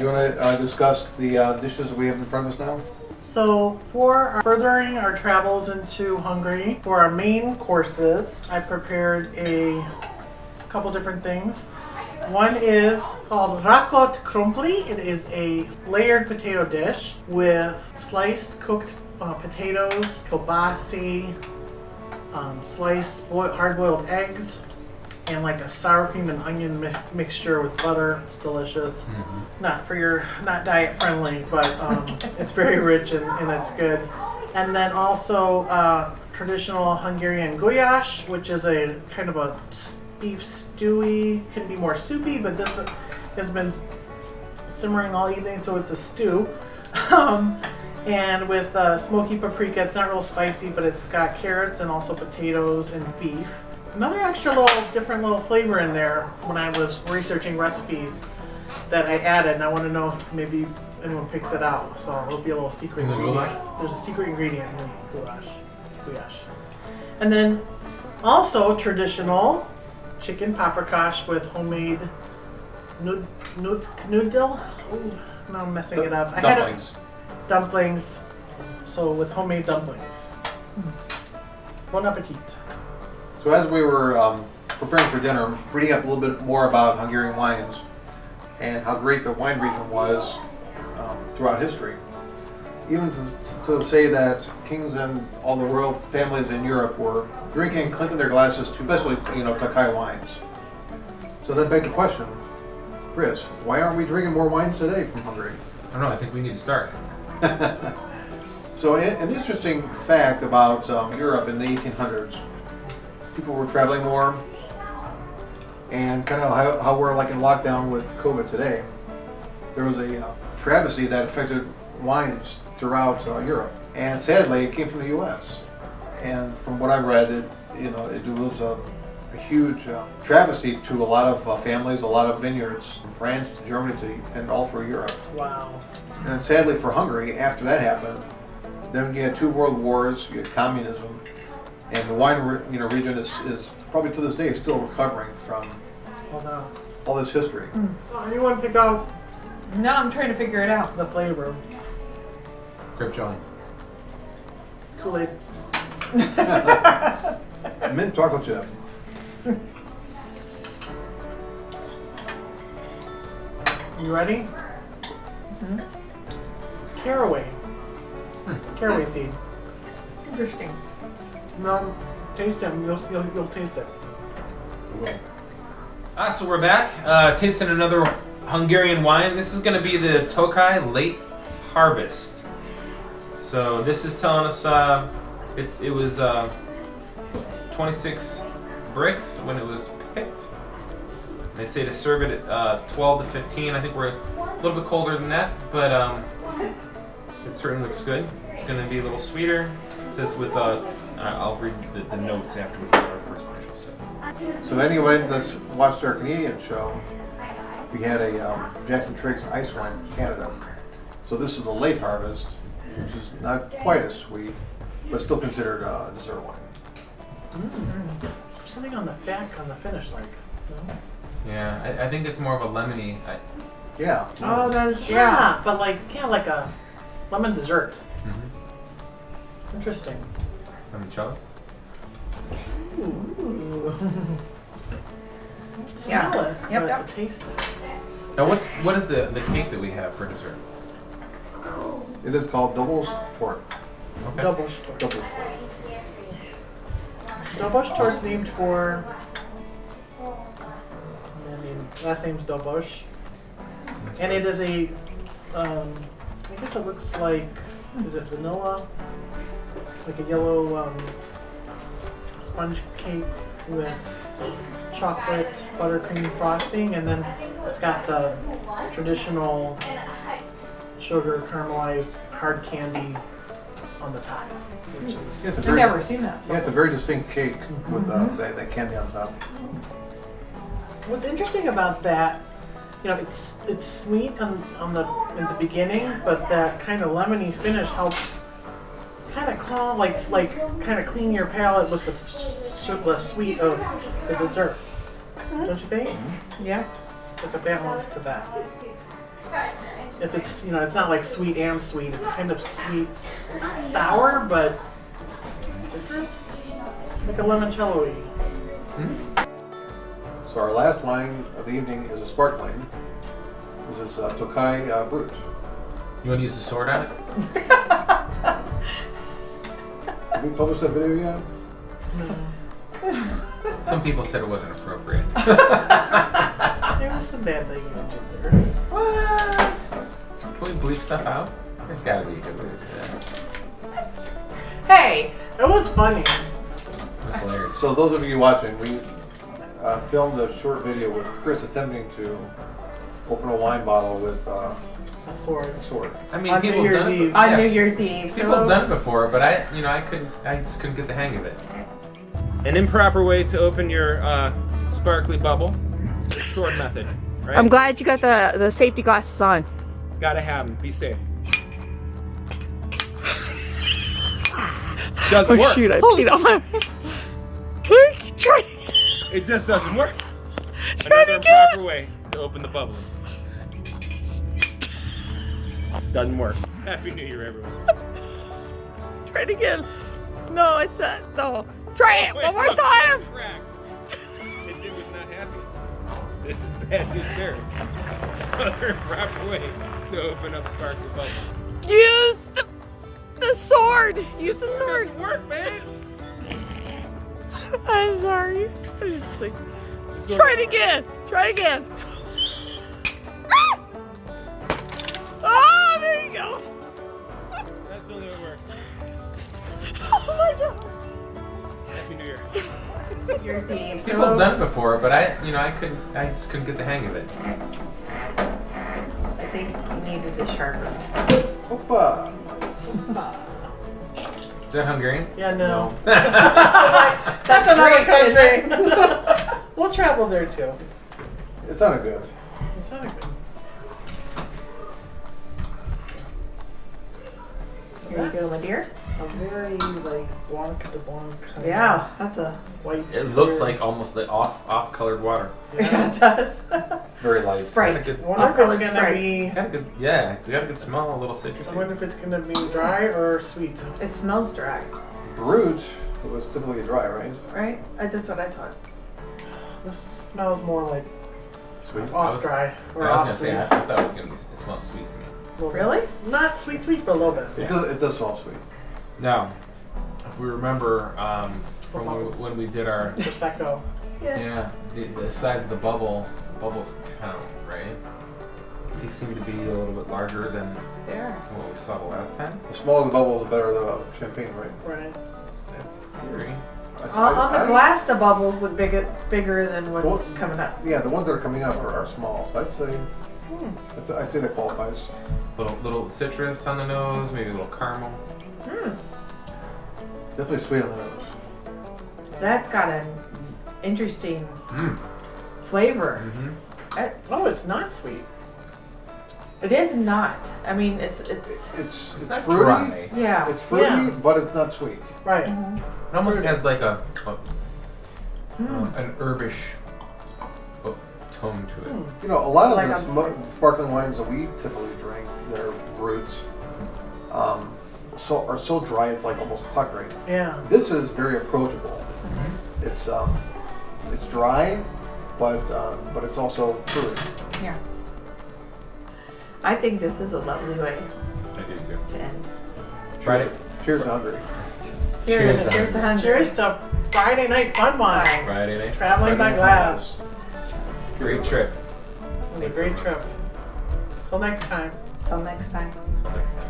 you want to discuss the dishes we have in front of us now? So for furthering our travels into Hungary, for our main courses, I prepared a couple different things. One is called rakott krumpli. It is a layered potato dish with sliced cooked potatoes, kielbasa, sliced hard-boiled eggs, and like a sour cream and onion mixture with butter. It's delicious. Not diet friendly, but it's very rich and it's good. And then also traditional Hungarian goulash, which is a kind of a beef stewy, can be more soupy, but this has been simmering all evening, so it's a stew. And with smoky paprika, it's not real spicy, but it's got carrots and also potatoes and beef. Another extra different little flavor in there when I was researching recipes that I added, and I want to know if maybe anyone picks it out. So it'll be a little secret ingredient. There's a secret ingredient in the goulash. And then also traditional chicken paprikash with homemade knödel. Ooh, now I'm messing it up. Dumplings. Dumplings. So with homemade dumplings. Bon appetit. So as we were preparing for dinner, reading up a little bit more about Hungarian wines and how great the wine region was throughout history. Even to say that kings and all the royal families in Europe were drinking and clinking their glasses to, especially, Tokaj wines. So that begs the question, Chris, why aren't we drinking more wines today from Hungary? I don't know, I think we need to start. So an interesting fact about Europe in the 1800s, people were traveling more, and kind of how we're like in lockdown with COVID today. There was a travesty that affected wines throughout Europe, and sadly, it came from the U.S. And from what I read, it was a huge travesty to a lot of families, a lot of vineyards, from France to Germany and all through Europe. Wow. And sadly for Hungary, after that happened, then you had 2 world wars, you had communism, and the wine region is probably to this day still recovering from all this history. Anyone pick out No, I'm trying to figure it out. the flavor? Grape jelly. Kool-Aid. Mint chocolate chip. You ready? Caraway. Caraway seed. Interesting. No, taste them. You'll taste it. So we're back, tasting another Hungarian wine. This is going to be the Tokaj Late Harvest. So this is telling us it was 26 bricks when it was picked. They say to serve it at 12 to 15. I think we're a little bit colder than that, but it certainly looks good. It's going to be a little sweeter. It says with I'll read the notes after we get our first initial sip. So anyone that's watched our Canadian show, we had a Jackson Triggs ice wine in Canada. So this is the late harvest, which is not quite as sweet, but still considered a dessert wine. There's something on the back, on the finish, like. No? Yeah, I think it's more of a lemony. Yeah. Oh, that's Yeah, but like a lemon dessert. Interesting. Limoncello. Ooh. Yeah. Smell it, Yep, but yep. taste it. Now what is the cake that we have for dessert? It is called Double Tort. Okay. Double Stort. Double Tort. Double Stort's named for. Last name's Dobosh. And it is a. I guess it looks like. Is it vanilla? Like a yellow sponge cake with chocolate buttercream frosting, and then it's got the traditional sugar caramelized hard candy on the top, which is Yeah, it's a I've very, never seen that. yeah, it's a very distinct cake with that candy on top. what's interesting about that. It's sweet in the beginning, but that kind of lemony finish helps kind of calm, kind of clean your palate with the sweet of the dessert. Don't you think? Yeah. Like a balance to that. if it's, you know, it's not like sweet and sweet. It's kind of sweet, sour, but citrus, like a limoncello-y. So our last wine of the evening is a sparkling. This is Tokaj Brut. You want to use the sword on it? Have we published that video yet? Some people said it wasn't appropriate. There was some bad language in there. What? Can we bleep stuff out? There's gotta be a good way to do that. Hey, It was funny. That's hilarious. So those of you watching, we filmed a short video with Chris attempting to open a wine bottle with A sword. a sword. I mean, On people New have Year's done it. Eve. on Yeah. New Year's Eve. People have So done it before, but I just couldn't get the hang of it. An improper way to open your sparkly bubble. The sword method, right? I'm glad you got the safety glasses on. Gotta have them. Be safe. Doesn't work. Shoot, I peed on my... Try. It just doesn't work. Try it Another again. improper way to open the bubble. Doesn't work. Happy New Year, everyone. Try it again. No, it's not. No. Try it one more time. It was not happy. This is bad news bears. Another improper way to open up sparkly bubble. Use the sword. Use the sword. Doesn't work, man. I'm sorry. I'm just like, try it again. Try it again. Ah! Oh, there you go. That's the only way it works. Oh my god. Happy New Year. New Year's Eve. People have done it before, but I just couldn't get the hang of it. I think you needed a sharper. Opa! Is that Hungarian? Yeah, no. That's another great, country. isn't it? We'll travel there too. It sounded good. It's not good. Here you go, my dear. A very like blanc de blanc kind Yeah, that's a. of white. It looks clear. like almost like off colored water. Yeah. It does. Very light. Sprite. Kinda I good. wonder if it's Off-colored gonna Sprite. be. Kind of good. Yeah, it's got a good smell, a little I citrusy. wonder if it's gonna be dry or sweet. It smells dry, Brut was typically dry, right? right? That's what I thought. This smells more like Sweet. off dry I or was off gonna say, sweet. I thought it was gonna be. It smells sweet to me. Really? Not sweet, sweet, but a little bit. It does smell sweet. Now, if we remember when we did our Prosecco. the size of the bubbles count, right? These seem to be a little bit larger than There. what we saw the last time. The smaller the bubble, the better the champagne, right? Right. That's the theory. On the glass, the bubbles look bigger than what's Well, coming up. Yeah, the ones that are coming up are small. So I'd say that qualifies. Little citrus on the nose, maybe a little caramel. Definitely sweet on the nose. That's got an interesting Mm. flavor. Mm-hmm. It's- Oh, it's not sweet. It is not. I mean, it's It's not fruity. dry. yeah. It's fruity, Yeah. but it's not sweet. Right. Mhm. It almost has like an herbish tone to it. You know, a lot of Like the on sparkling wines that we typically drink that are Bruts are so dry it's like almost puckering. Yeah. This is very approachable. It's dry, but it's also fruity. Yeah. I think this is a lovely way I do too. to end. Tried it. Cheers to Hungary. Cheers, Cheers to Hungary. Cheers to Friday night fun wine. Friday night. Traveling by glass. Great trip. It was a great trip. Till next time. Till next time. Until next time.